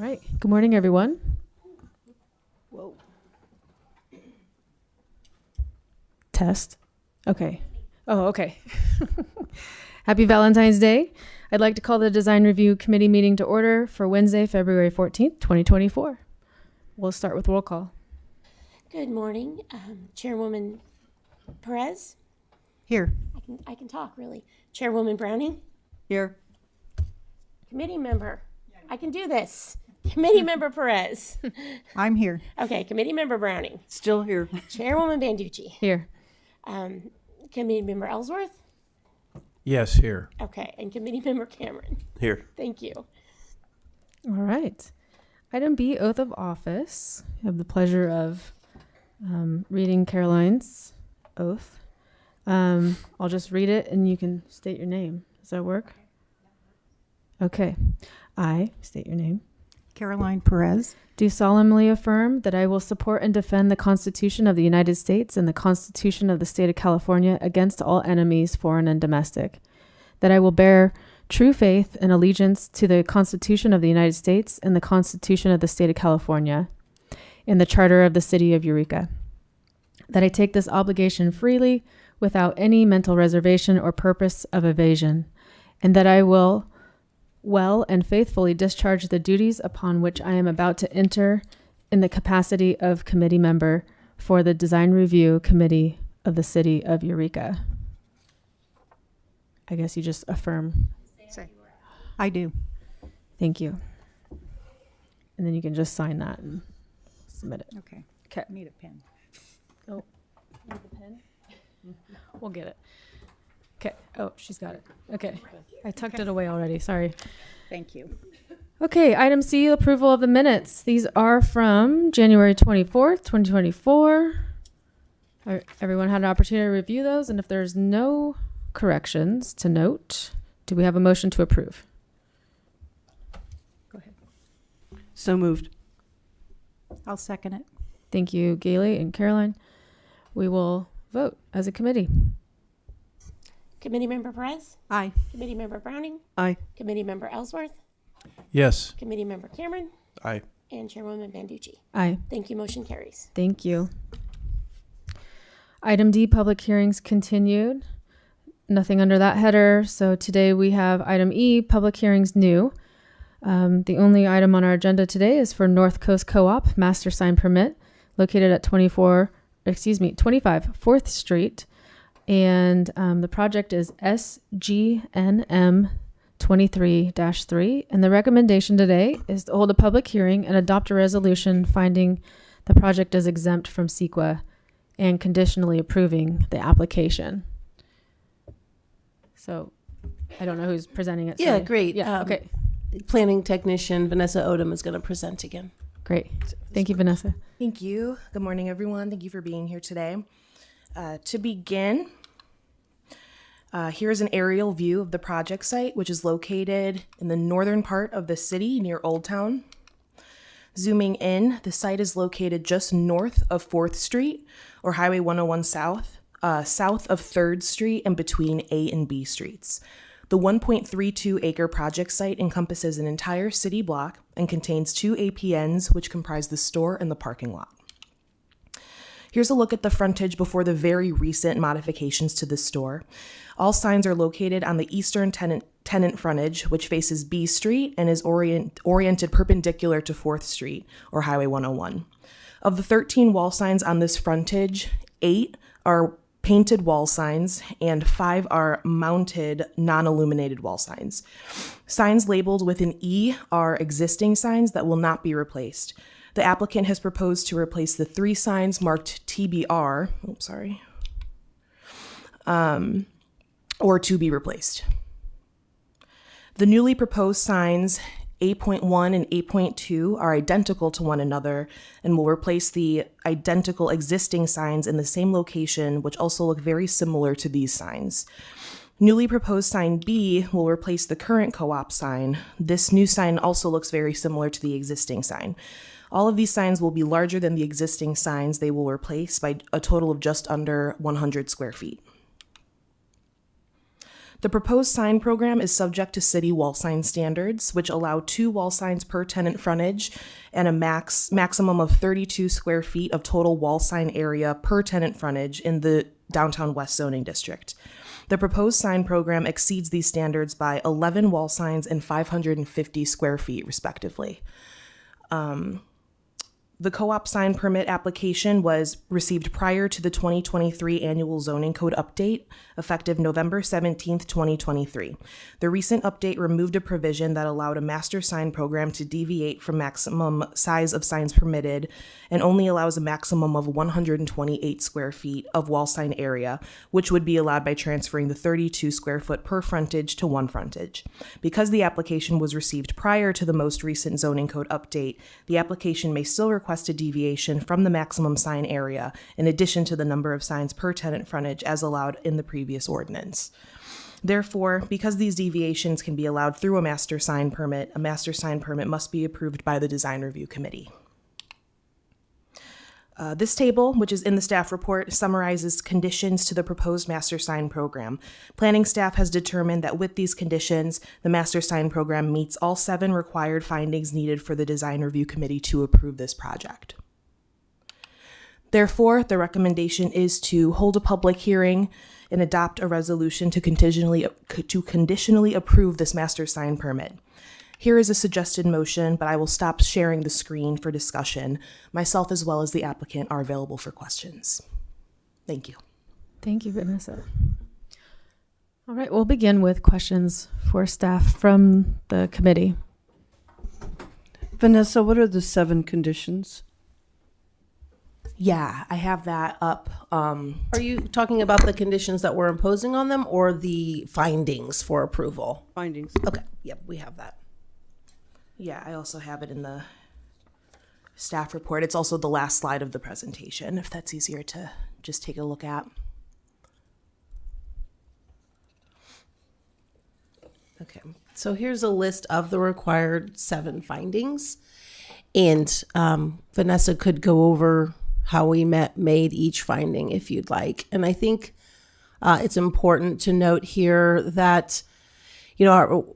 All right. Good morning, everyone. Whoa. Test. Okay. Oh, okay. Happy Valentine's Day. I'd like to call the Design Review Committee meeting to order for Wednesday, February 14th, 2024. We'll start with roll call. Good morning, Chairwoman Perez. Here. I can talk, really. Chairwoman Browning. Here. Committee member. I can do this. Committee member Perez. I'm here. Okay, committee member Browning. Still here. Chairwoman Banducci. Here. Committee member Ellsworth. Yes, here. Okay, and committee member Cameron. Here. Thank you. All right. Item B, oath of office. I have the pleasure of reading Caroline's oath. I'll just read it and you can state your name. Does that work? Okay. I state your name. Caroline Perez. Do solemnly affirm that I will support and defend the Constitution of the United States and the Constitution of the State of California against all enemies, foreign and domestic. That I will bear true faith and allegiance to the Constitution of the United States and the Constitution of the State of California and the Charter of the City of Eureka. That I take this obligation freely without any mental reservation or purpose of evasion. And that I will well and faithfully discharge the duties upon which I am about to enter in the capacity of committee member for the Design Review Committee of the City of Eureka. I guess you just affirm. I do. Thank you. And then you can just sign that and submit it. Okay. Okay. Need a pen. Oh, need the pen? We'll get it. Okay. Oh, she's got it. Okay. I tucked it away already. Sorry. Thank you. Okay, item C, approval of the minutes. These are from January 24th, 2024. Everyone had an opportunity to review those, and if there's no corrections to note, do we have a motion to approve? Go ahead. So moved. I'll second it. Thank you, Gailey and Caroline. We will vote as a committee. Committee member Perez. Aye. Committee member Browning. Aye. Committee member Ellsworth. Yes. Committee member Cameron. Aye. And Chairwoman Banducci. Aye. Thank you. Motion carries. Thank you. Item D, public hearings continued. Nothing under that header. So today we have item E, public hearings new. The only item on our agenda today is for North Coast Co-op master sign permit located at 25 4th Street. And the project is SGNM 23-3. And the recommendation today is to hold a public hearing and adopt a resolution finding the project is exempt from CEQA and conditionally approving the application. So I don't know who's presenting it Yeah, today. great. Yeah, okay. Planning technician Vanessa Odom is going to present again. Great. Thank you, Vanessa. Thank you. Good morning, everyone. Thank you for being here today. To begin, here's an aerial view of the project site, which is located in the northern part of the city near Old Town. Zooming in, the site is located just north of 4th Street or Highway 101 South, south of 3rd Street and between A and B streets. The 1.32 acre project site encompasses an entire city block and contains 2 APNs, which comprise the store and the parking lot. Here's a look at the frontage before the very recent modifications to the store. All signs are located on the eastern tenant frontage, which faces B Street and is oriented perpendicular to 4th Street or Highway 101. Of the 13 wall signs on this frontage, 8 are painted wall signs and 5 are mounted non-illuminated wall signs. Signs labeled with an E are existing signs that will not be replaced. The applicant has proposed to replace the 3 signs marked TBR, or to be replaced. The newly proposed signs 8.1 and 8.2 are identical to one another and will replace the identical existing signs in the same location, which also look very similar to these signs. Newly proposed sign B will replace the current co-op sign. This new sign also looks very similar to the existing sign. All of these signs will be larger than the existing signs they will replace by a total of just under 100 square feet. The proposed sign program is subject to city wall sign standards, which allow 2 wall signs per tenant frontage and a maximum of 32 square feet of total wall sign area per tenant frontage in the downtown West zoning district. The proposed sign program exceeds these standards by 11 wall signs and 550 square feet, respectively. The co-op sign permit application was received prior to the 2023 annual zoning code update, effective November 17th, 2023. The recent update removed a provision that allowed a master sign program to deviate from maximum size of signs permitted and only allows a maximum of 128 square feet of wall sign area, which would be allowed by transferring the 32 square foot per frontage to one frontage. Because the application was received prior to the most recent zoning code update, the application may still request a deviation from the maximum sign area in addition to the number of signs per tenant frontage as allowed in the previous ordinance. Therefore, because these deviations can be allowed through a master sign permit must be approved by the Design Review Committee. This table, which is in the staff report, summarizes conditions to the proposed master sign program. Planning staff has determined that with these conditions, the master sign program meets all 7 required findings needed for the Design Review Committee to approve this project. Therefore, the recommendation is to hold a public hearing and adopt a resolution to conditionally approve this master sign permit. Here is a suggested motion, but I will stop sharing the screen for discussion. Myself as well as the applicant are available for questions. Thank you. Thank you, Vanessa. All right, we'll begin with questions for staff from the committee. Vanessa, what are the 7 conditions? Yeah, I have that up. Are you talking about the conditions that we're imposing on them or the findings for approval? Findings. Okay, yep, we have that. Yeah, I also have it in the staff report. It's also the last slide of the presentation, if that's easier to just take a look at. Okay, so here's a list of the required 7 findings. And Vanessa could go over how we made each finding if you'd like. And I think it's important to note here that, you know,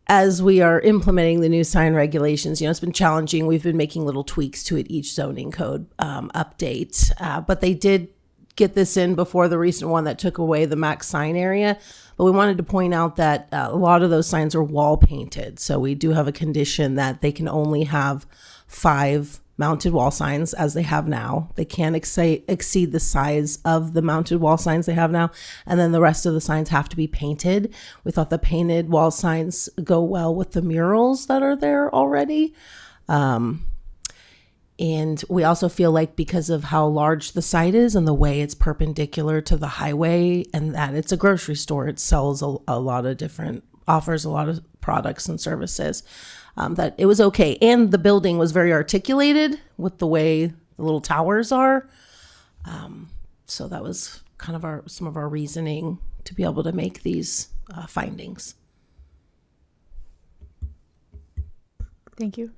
as we are implementing the new sign regulations, you know, it's been challenging. We've been making little tweaks to it each zoning code update, but they did get this in before the recent one that took away the max sign area. But we wanted to point out that a lot of those signs are wall painted. So we do have a condition that they can only have 5 mounted wall signs as they have now. They can't exceed the size of the mounted wall signs they have now. And then the rest of the signs have to be painted. We thought the painted wall signs go well with the murals that are there already. And we also feel like because of how large the site is and the way it's perpendicular to the highway and that it's a grocery store, it sells a lot of different, offers a lot of products and services. That it was okay. And the building was very articulated with the way the little towers are. So that was kind of some of our reasoning to be able to make these findings. Thank you.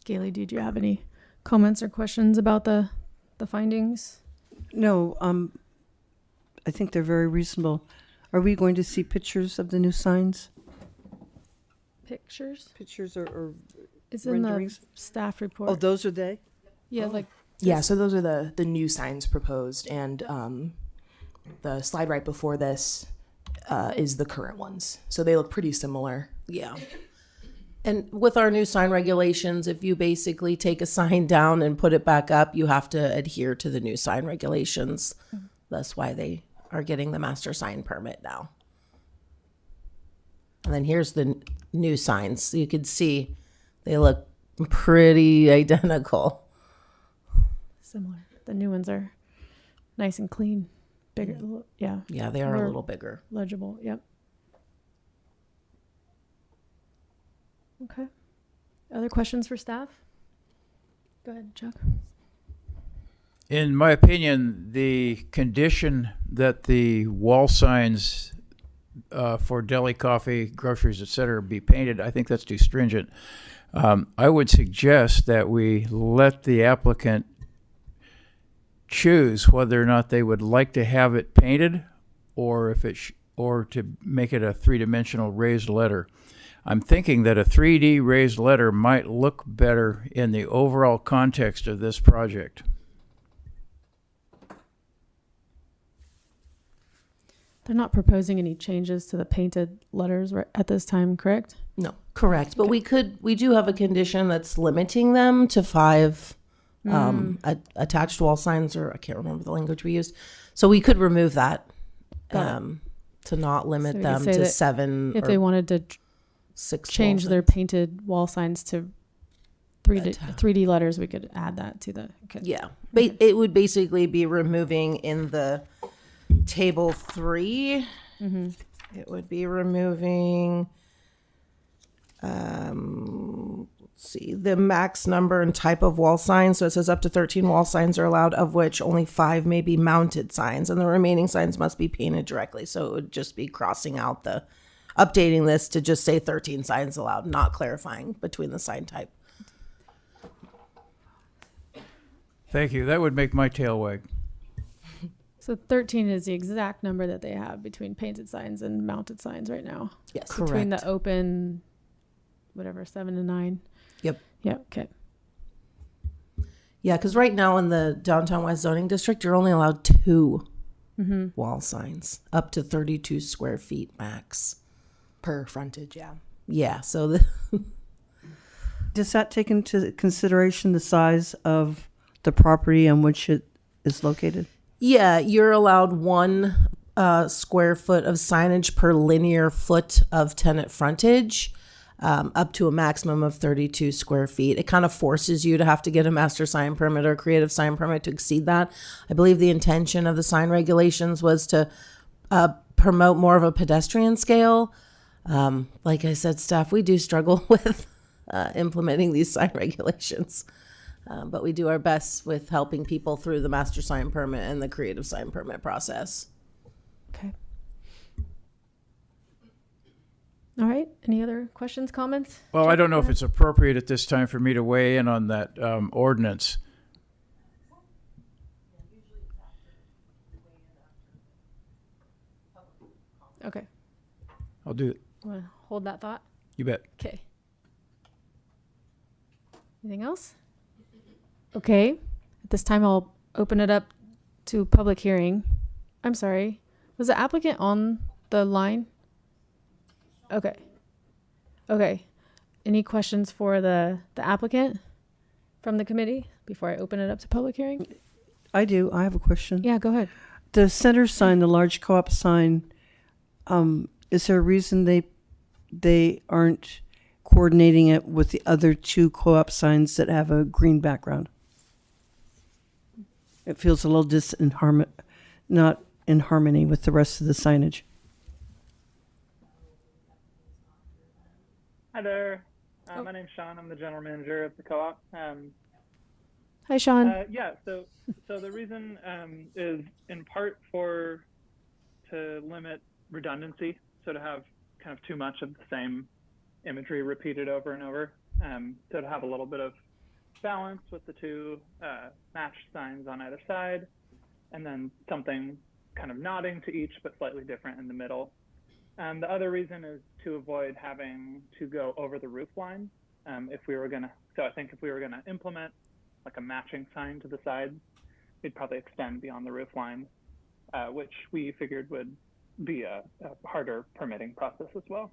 Gailey, did you have any comments or questions about the findings? No, I think they're very reasonable. Are we going to see pictures of the new signs? Pictures or is in the renderings? staff report. Oh, those are they? Yeah, like Yeah, so those are the new signs proposed, and the slide right before this is the current ones. So they look pretty similar. Yeah. And with our new sign regulations, if you basically take a sign down and put it back up, you have to adhere to the new sign regulations. That's why they are getting the master sign permit now. And then here's the new signs. So you can see they look pretty identical. similar. The new ones are nice and clean, bigger. Yeah, Yeah, they are They're a little bigger. legible. Yep. Okay. Other questions for staff? Go ahead, Chuck. In my opinion, the condition that the wall signs for deli, coffee, groceries, etc., be painted, I think that's too stringent. I would suggest that we let the applicant choose whether or not they would like to have it painted, or if or to make it a three-dimensional raised letter. I'm thinking that a 3D raised letter might look better in the overall context of this project. They're not proposing any changes to the painted letters at this time, correct? No, correct. But we do have a condition that's limiting them to 5 attached wall signs, or I can't remember the language we used. So we could remove that to not limit So we could them say to that 7 If or they wanted to 6 change wall their signs. painted wall signs to 3D letters, we could add that to the. Okay. Yeah, it would basically be removing in the table 3. It would be removing, let's see, the max number and type of wall signs. So it says up to 13 wall signs are allowed, of which only 5 may be mounted signs, and the remaining signs must be painted directly. So it would just be crossing out updating this to just say 13 signs allowed, not clarifying between the sign type. Thank you. That would make my tail wag. So 13 is the exact number that they have between painted signs and mounted signs right now. Yes, Between correct. the open, whatever, 7 and 9. Yep. Yeah. Okay. Yeah, because right now in the downtown West zoning district, you're only allowed 2 wall signs, up to 32 square feet max. Per frontage, yeah. Yeah, so Does that take into consideration the size of the property on which it is located? yeah, you're allowed 1 square foot of signage per linear foot of tenant frontage, up to a maximum of 32 square feet. It kind of forces you to have to get a master sign permit or creative sign permit to exceed that. I believe the intention of the sign regulations was to promote more of a pedestrian scale. Like I said, staff, we do struggle with implementing these sign regulations. But we do our best with helping people through the master sign permit and the creative sign permit process. Okay. All right. Any other questions, comments? Well, I don't know if it's appropriate at this time for me to weigh in on that ordinance. Okay. I'll do it. Want to hold that thought? You bet. Okay. Anything else? Okay. At this time, I'll open it up to public hearing. I'm sorry. Was the applicant on the line? Okay. Okay. Any questions for the applicant from the committee before I open it up to public hearing? I do. I have a question. Yeah, go ahead. The center sign, the large co-op sign, is there a reason they aren't coordinating it with the other 2 co-op signs that have a green background? It feels a little not in harmony with the rest of the signage. Hi there. My name's Sean. I'm the general manager of the co-op. Hi, Sean. Yeah. So the reason is in part to limit redundancy, so to have kind of too much of the same imagery repeated over and over. So to have a little bit of balance with the 2 matched signs on either side, and then something kind of nodding to each but slightly different in the middle. The other reason is to avoid having to go over the roof line. I think if we were gonna implement like a matching sign to the side, we'd probably extend beyond the roof line, which we figured would be a harder permitting process as well.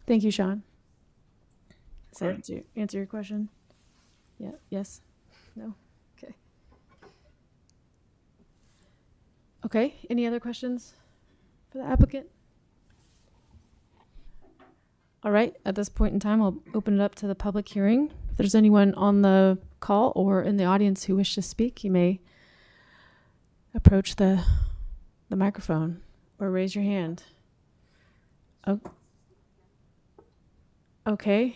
Thank you, Sean. Does Sure. that answer your question? Yeah. Yes. No. Okay. Okay. Any other questions for the applicant? All right. At this point in time, I'll open it up to the public hearing. If there's anyone on the call or in the audience who wish to speak, you may approach the microphone or raise your hand. Oh. Okay.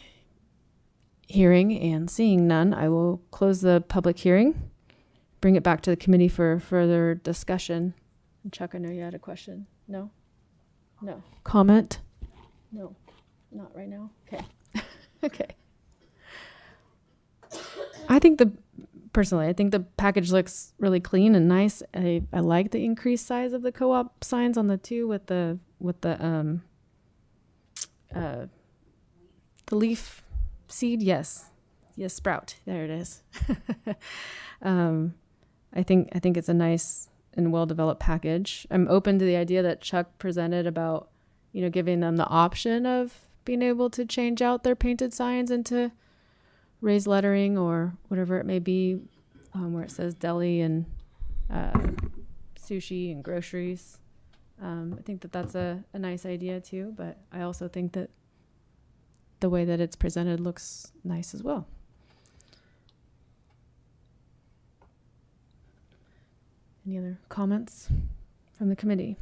Hearing and seeing none, I will close the public hearing, bring it back to the committee for further discussion. And Chuck, I know you had a question. No? No. Comment? No. Not right now? Okay. Okay. I think the personally, I think the package looks really clean and nice. I like the increased size of the co-op signs on the two with the leaf seed. Yes, sprout. There it is. I think it's a nice and well-developed package. I'm open to the idea that Chuck presented about, giving them the option of being able to change out their painted signs into raised lettering or whatever it may be, where it says deli and sushi and groceries. I think that's a nice idea too, but I also think that the way that it's presented looks nice as well. Any other comments from the committee?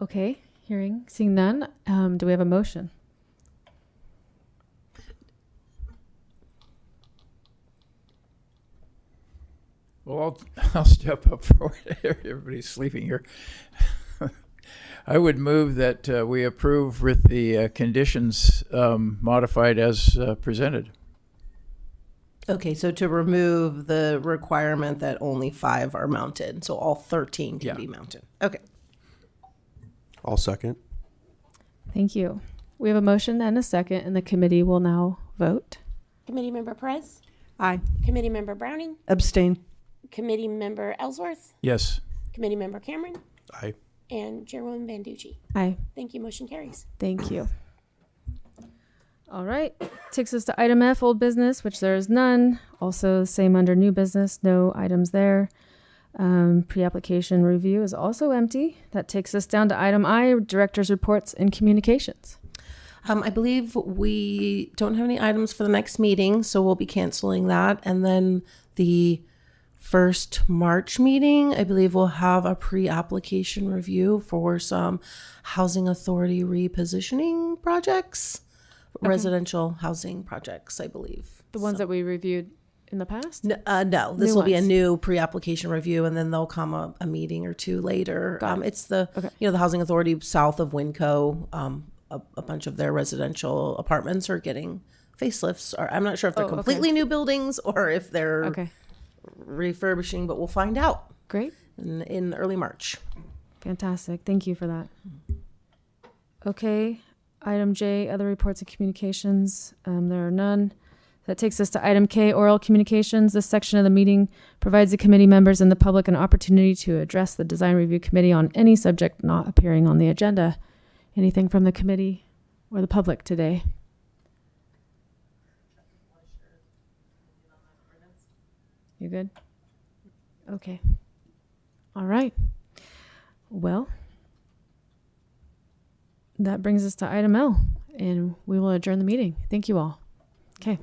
Okay, seeing none, do we have a motion? Well, I'll step up for it. Everybody's sleeping here. I would move that we approve with the conditions modified as presented. Okay, so to remove the requirement that only 5 are mounted, so all 13 can be mounted. Okay. I'll second. Thank you. We have a motion and a second, and the committee will now vote. Committee Member Perez, Aye. Committee Member Browning, Abstain. Committee Member Ellsworth, Yes. Committee Member Cameron, Aye. and Chairwoman Banducci. Aye. Thank you. Motion carries. Thank you. All right. Takes us to item F, old business, which there is none. Also, same under new business, no items there. Pre-application review is also empty. That takes us down to item I, director's reports and communications. I believe we don't have any items for the next meeting, so we'll be canceling that. And then the first March meeting, I believe we'll have a pre-application review for some housing authority repositioning projects, residential housing projects, I believe. The ones that we reviewed in the past? No, this New will be a ones. new pre-application review, and then there'll come a meeting or two later. It's the the housing authority south of Winco. A bunch of their residential apartments are getting facelifts. Or I'm not sure if they're completely new buildings or if they're refurbishing, but we'll find out Great. in early March. Fantastic. Thank you for that. Okay. Item J, other reports and communications. There are none. That takes us to item K, oral communications. This section of the meeting provides the committee members and the public an opportunity to address the design review committee on any subject not appearing on the agenda. Anything from the committee or the public today? You good? Okay. All right. Well, that brings us to item L, and we will adjourn the meeting. Thank you all. Okay.